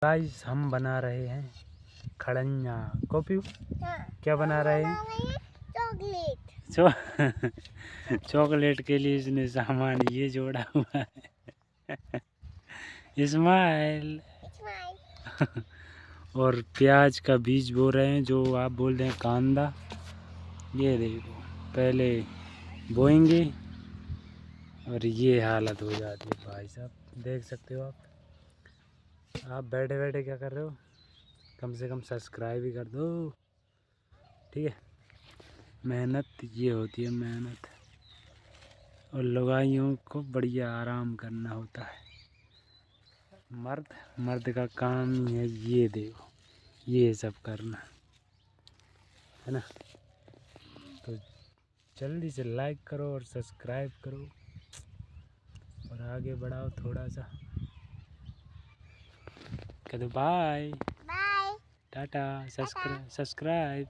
Guys हम बना रहे हैं खड़ंजा। कॉपी क्या बना रहे हैं? चॉकलेट। चॉकलेट के लिए इसने सामान ये जोड़ा हुआ है। इस्माइल। और प्याज का बीज बो रहे हैं, जो आप बोल रहे हैं कांदा। ये देखो, पहले बोएंगे और ये हालत हो जाती है भाई साहब, देख सकते हो आप बैठे बैठे क्या कर रहे हो? कम से कम सब्सक्राइब ही कर दो, ठीक है। मेहनत ये होती है मेहनत, और लुगाइयों को बढ़िया आराम करना होता है। मर्द का काम ही है ये देखो, ये सब करना है ना। तो जल्दी से लाइक करो और सब्सक्राइब करो और आगे बढ़ाओ थोड़ा सा। कह दो बाय बाय, टाटा, सब्सक्राइब।